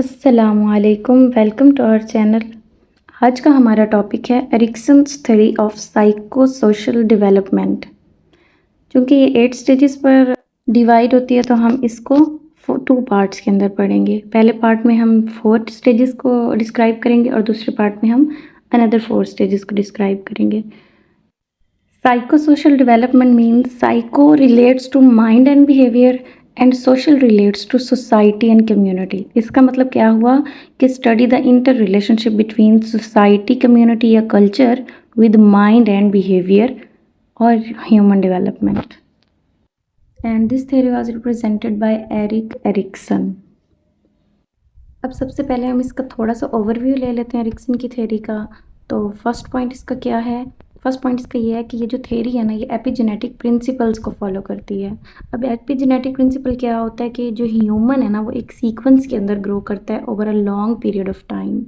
अस्सलामुअलैकुम, welcome to our channel. आज का हमारा टॉपिक है Erikson's theory of psycho social development. क्योंकि ये 8 स्टेजेस पर डिवाइड होती है तो हम इसको 2 पार्ट्स के अंदर पढ़ेंगे। पहले पार्ट में हम 4 स्टेजेस को डिस्क्राइब करेंगे और दूसरे पार्ट में हम अनदर 4 स्टेजेस को डिस्क्राइब करेंगे। Psychosocial development means psycho relates to mind and behavior and social relates to society and community। इसका मतलब क्या हुआ कि study the inter relationship between society, community या culture with mind and behavior or human development। And this theory was represented by Erik Erikson। अब सबसे पहले हम इसका थोड़ा सा ओवरव्यू ले लेते हैं एरिक्सन की थ्योरी का। तो फर्स्ट पॉइंट इसका क्या है? फर्स्ट पॉइंट इसका ये है कि ये जो थ्योरी है ना, ये एपिजेनेटिक प्रिंसिपल्स को फॉलो करती है। अब एपिजेनेटिक प्रिंसिपल क्या होता है कि जो ह्यूमन है ना, वो एक सीक्वेंस के अंदर ग्रो करता है over a long period of time.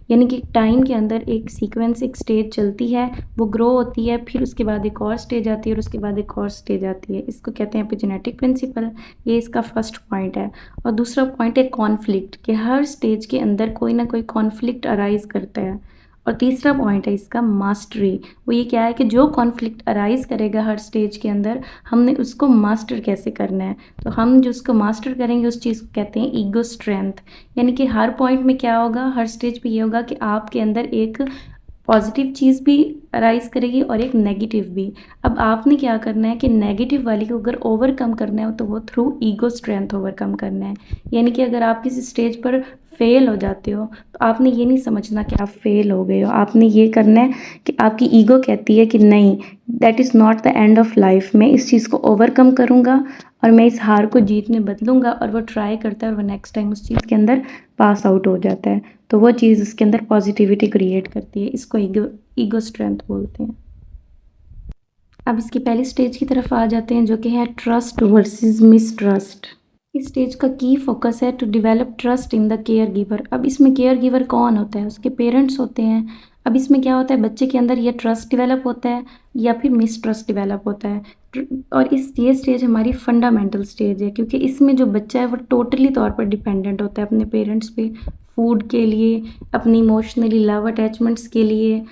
यानी कि टाइम के अंदर एक सीक्वेंस, एक स्टेज चलती है, वो ग्रो होती है, फिर उसके बाद एक और स्टेज आती है और उसके बाद एक और स्टेज आती है। इसको कहते हैं एपिजेनेटिक प्रिंसिपल। ये इसका फर्स्ट पॉइंट है। और दूसरा पॉइंट है कॉन्फ्लिक्ट, कि हर स्टेज के अंदर कोई ना कोई कॉन्फ्लिक्ट अराइज करता है। और तीसरा पॉइंट है इसका मास्टरी। वो ये क्या है कि जो कॉन्फ्लिक्ट अराइज करेगा हर स्टेज के अंदर, हमने उसको मास्टर कैसे करना है। तो हम जो उसको मास्टर करेंगे उस चीज़ को कहते हैं ईगो स्ट्रेंथ। यानी कि हर पॉइंट में क्या होगा, हर स्टेज पे ये होगा कि आपके अंदर एक पॉजिटिव चीज़ भी अराइज करेगी और एक नेगेटिव भी। अब आपने क्या करना है कि नेगेटिव वाली को अगर ओवरकम करना है तो वो थ्रू ईगो स्ट्रेंथ ओवरकम करना है। यानी कि अगर आप किसी स्टेज पर फेल हो जाते हो तो आपने ये नहीं समझना कि आप फेल हो गए हो। आपने ये करना है कि आपकी ईगो कहती है कि नहीं, that is not the end of life. मैं इस चीज़ को ओवरकम करूँगा और मैं इस हार को जीत में बदलूँगा। और वो ट्राई करता है और वो नेक्स्ट टाइम उस चीज़ के अंदर पास आउट हो जाता है। तो वो चीज़ उसके अंदर पॉजिटिविटी क्रिएट करती है। इसको ईगो स्ट्रेंथ बोलते हैं। अब इसकी पहली स्टेज की तरफ आ जाते हैं, जो कि है ट्रस्ट वर्सेस मिसट्रस्ट। इस स्टेज का की फोकस है to develop trust in the caregiver. अब इसमें केयर गिवर कौन होता है? उसके पेरेंट्स होते हैं। अब इसमें क्या होता है, बच्चे के अंदर ये ट्रस्ट डेवलप होता है या फिर मिसट्रस्ट डेवलप होता है। और ये स्टेज हमारी फंडामेंटल स्टेज है, क्योंकि इसमें जो बच्चा है वो टोटली तौर पर डिपेंडेंट होता है अपने पेरेंट्स पे, फूड के लिए, अपनी इमोशनली लव अटैचमेंट्स के लिए,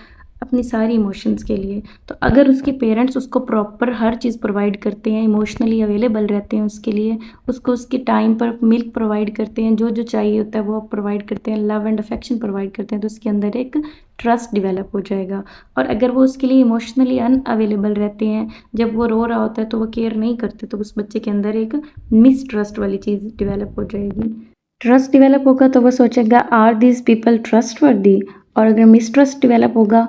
अपनी सारी इमोशंस के लिए। तो अगर उसके पेरेंट्स उसको प्रॉपर हर चीज़ प्रोवाइड करते हैं, इमोशनली अवेलेबल रहते हैं उसके लिए, उसको उसके टाइम पर मिल्क प्रोवाइड करते हैं, जो जो चाहिए होता है वो प्रोवाइड करते हैं, लव एंड अफेक्शन प्रोवाइड करते हैं, तो उसके अंदर एक ट्रस्ट डेवलप हो जाएगा। और अगर वो उसके लिए इमोशनली अनअवेलेबल रहते हैं, जब वो रो रहा होता है तो वो केयर नहीं करते, तो उस बच्चे के अंदर एक मिसट्रस्ट वाली चीज़ डेवलप हो जाएगी। ट्रस्ट डेवलप होगा तो वो सोचेगा आर दीज पीपल ट्रस्टवर्दी। और अगर मिसट्रस्ट डेवलप होगा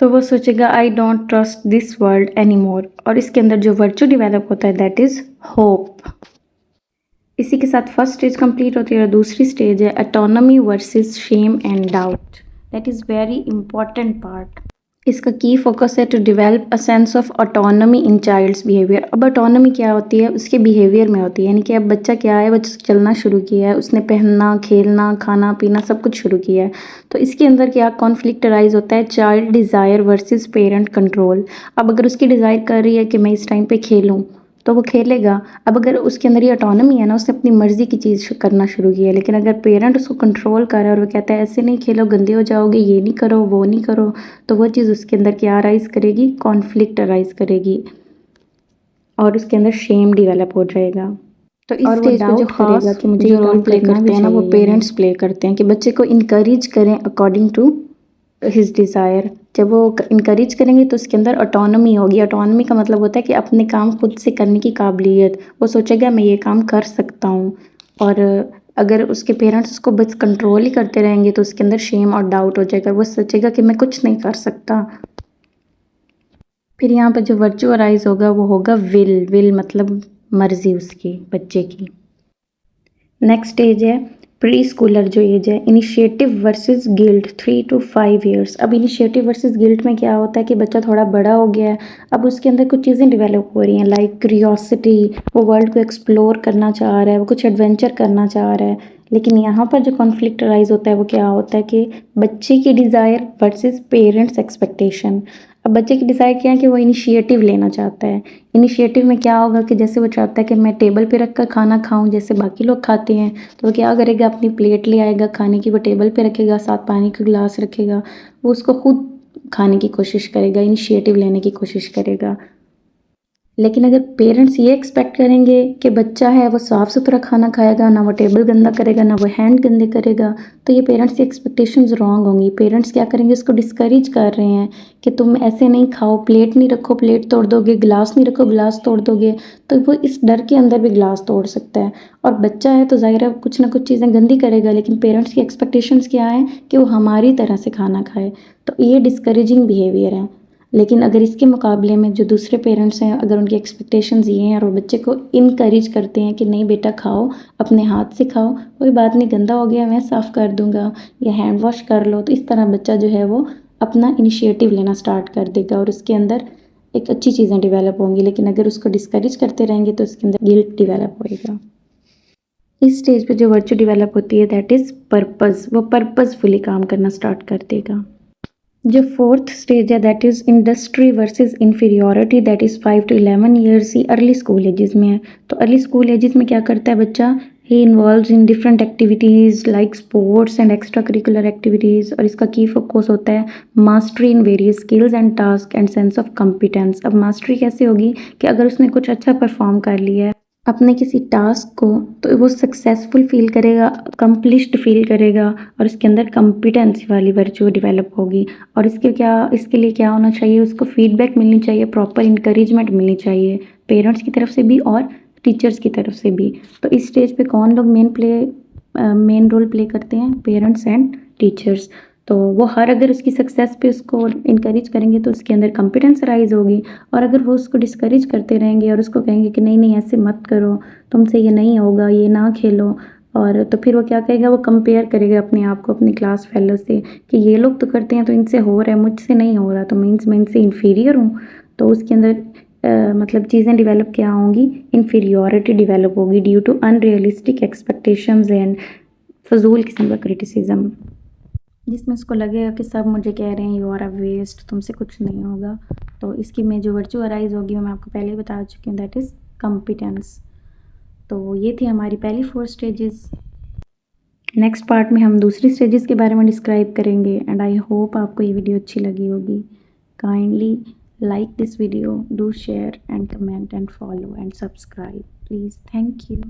तो वो सोचेगा I don't trust this world any more. और इसके अंदर जो वर्चू डेवलप होता है दैट इज़ होप। इसी के साथ फर्स्ट स्टेज कंप्लीट होती है और दूसरी स्टेज है autonomy versus shame and doubt. That is very important part. इसका की फोकस है to develop a sense of autonomy in child's behaviour. अब ऑटोनॉमी क्या होती है? उसके बिहेवियर में होती है। यानी कि अब बच्चा क्या है, बच्चा चलना शुरू किया है, उसने पहनना, खेलना, खाना पीना सब कुछ शुरू किया है। तो इसके अंदर क्या कॉन्फ्लिक्ट अराइज होता है, child desire versus parent control. अब अगर उसकी डिज़ायर कर रही है कि मैं इस टाइम पे खेलूँ तो वो खेलेगा। अब अगर उसके अंदर ये ऑटोनॉमी है ना, उसने अपनी मर्ज़ी की चीज़ करना शुरू किया है। लेकिन अगर पेरेंट उसको कंट्रोल कर रहा है और वो कहता है ऐसे नहीं खेलो, गंदे हो जाओगे, ये नहीं करो, वो नहीं करो, तो वो चीज़ उसके अंदर क्या अराइज करेगी, कॉन्फ्लिक्ट अराइज करेगी और उसके अंदर शेम डेवलप हो जाएगा। तो इस स्टेज पे जो करेगा कि मुझे जो रोल प्ले करते हैं ना, वो पेरेंट्स प्ले करते हैं कि बच्चे को इनकरेज करें अकॉर्डिंग टू हिज डिज़ायर। जब वो इनकरेज करेंगे तो उसके अंदर ऑटोनॉमी होगी। ऑटोनॉमी का मतलब होता है कि अपने काम खुद से करने की काबिलियत। वो सोचेगा मैं ये काम कर सकता हूँ। और अगर उसके पेरेंट्स उसको बस कंट्रोल ही करते रहेंगे तो उसके अंदर शेम और डाउट हो जाएगा। वो सोचेगा कि मैं कुछ नहीं कर सकता। फिर यहाँ पर जो वर्चू अराइज होगा वो होगा विल मतलब मर्जी उसकी, बच्चे की। नेक्स्ट स्टेज है प्री स्कूलर जो एज है, initiative versus guilt 3 to 5 years। अब इनिशिएटिव वर्सेस गिल्ट में क्या होता है कि बच्चा थोड़ा बड़ा हो गया है, अब उसके अंदर कुछ चीज़ें डेवलप हो रही हैं, लाइक क्यूरियोसिटी। वो वर्ल्ड को एक्सप्लोर करना चाह रहा है, वो कुछ एडवेंचर करना चाह रहा है। लेकिन यहाँ पर जो कॉन्फ्लिक्ट राइज होता है वो क्या होता है कि बच्चे की डिज़ायर वर्सेस पेरेंट्स एक्सपेक्टेशन। अब बच्चे की डिज़ायर क्या है कि वो इनिशिएटिव लेना चाहता है। इनिशिएटिव में क्या होगा कि जैसे वो चाहता है कि मैं टेबल पे रख कर खाना खाऊं जैसे बाकी लोग खाते हैं, तो वो क्या करेगा, अपनी प्लेट ले आएगा खाने की, वो टेबल पे रखेगा, साथ पानी का गिलास रखेगा, वो उसको खुद खाने की कोशिश करेगा, इनिशिएटिव लेने की कोशिश करेगा। लेकिन अगर पेरेंट्स ये एक्सपेक्ट करेंगे कि बच्चा है वो साफ़ सुथरा खाना खाएगा, ना वो टेबल गंदा करेगा, ना वो हैंड गंदे करेगा, तो ये पेरेंट्स की एक्सपेक्टेशंस रॉन्ग होंगी। पेरेंट्स क्या करेंगे, उसको डिस्करेज कर रहे हैं कि तुम ऐसे नहीं खाओ, प्लेट नहीं रखो प्लेट तोड़ दोगे, गिलास नहीं रखो गिलास तोड़ दोगे। तो वो इस डर के अंदर भी गिलास तोड़ सकता है। और बच्चा है तो ज़ाहिर है कुछ ना कुछ चीज़ें गंदी करेगा, लेकिन पेरेंट्स की एक्सपेक्टेशंस क्या है कि वो हमारी तरह से खाना खाए। तो ये डिस्करेजिंग बिहेवियर है। लेकिन अगर इसके मुकाबले में जो दूसरे पेरेंट्स हैं, अगर उनकी एक्सपेक्टेशंस ये हैं और वो बच्चे को इनकरेज करते हैं कि नहीं बेटा खाओ, अपने हाथ से खाओ, कोई बात नहीं, गंदा हो गया मैं साफ़ कर दूंगा, या हैंड वॉश कर लो, तो इस तरह बच्चा जो है वो अपना इनिशिएटिव लेना स्टार्ट कर देगा और उसके अंदर एक अच्छी चीज़ें डेवलप होंगी। लेकिन अगर उसको डिस्करेज करते रहेंगे तो उसके अंदर गिल्ट डेवलप होएगा। इस स्टेज पे जो वर्च्यू डेवलप होती है दैट इज़ पर्पस। वो पर्पसफुली काम करना स्टार्ट कर देगा। जो फोर्थ स्टेज है that is industry versus inferiority, that is 5 to 11 years ही अर्ली स्कूल एजेस में है। तो अर्ली स्कूल एजेस में क्या करता है बच्चा, he involves in different activities like sports and extracurricular activities, और इसका की फोकस होता है mastery in various skills and task and sense of competence. अब मास्टरी कैसे होगी कि अगर उसने कुछ अच्छा परफॉर्म कर लिया है अपने किसी टास्क को, तो वो सक्सेसफुल फील करेगा, अकम्पलिश्ड फील करेगा, और उसके अंदर कॉम्पिटेंसी वाली वर्च्यू डेवलप होगी। और इसके लिए क्या होना चाहिए, उसको फीडबैक मिलनी चाहिए, प्रॉपर इंकरेजमेंट मिलनी चाहिए पेरेंट्स की तरफ से भी और टीचर्स की तरफ से भी। तो इस स्टेज पे कौन लोग मेन रोल प्ले करते हैं, पेरेंट्स एंड टीचर्स। तो वो अगर उसकी सक्सेस पे उसको इनकरेज करेंगे तो उसके अंदर कॉम्पिटेंस राइज होगी। और अगर वो उसको डिस्करेज करते रहेंगे और उसको कहेंगे कि नहीं नहीं ऐसे मत करो, तुमसे ये नहीं होगा, ये ना खेलो, और तो फिर वो क्या कहेगा, वो कंपेयर करेगा अपने आप को अपनी क्लास फेलो से कि ये लोग तो करते हैं तो इनसे हो रहा है, मुझसे नहीं हो रहा, तो मीन्स मैं इनसे इन्फीरियर हूँ। तो उसके अंदर मतलब चीज़ें डेवलप क्या होंगी, इन्फीरियोरिटी डेवलप होगी due to unrealistic expectations and फजूल किस्म का क्रिटिसिज्म, जिसमें उसको लगेगा कि सब मुझे कह रहे हैं यू आर अ वेस्ट, तुमसे कुछ नहीं होगा। तो इसकी में जो वर्चू अराइज होगी वो मैं आपको पहले ही बता चुकी हूँ, दैट इज़ कॉम्पिटेंस। तो ये थी हमारी पहली 4 स्टेजेस। नेक्स्ट पार्ट में हम दूसरी स्टेजेस के बारे में डिस्क्राइब करेंगे एंड आई होप आपको ये वीडियो अच्छी लगी होगी। Kindly like this video, do share and comment and follow and subscribe please. Thank you.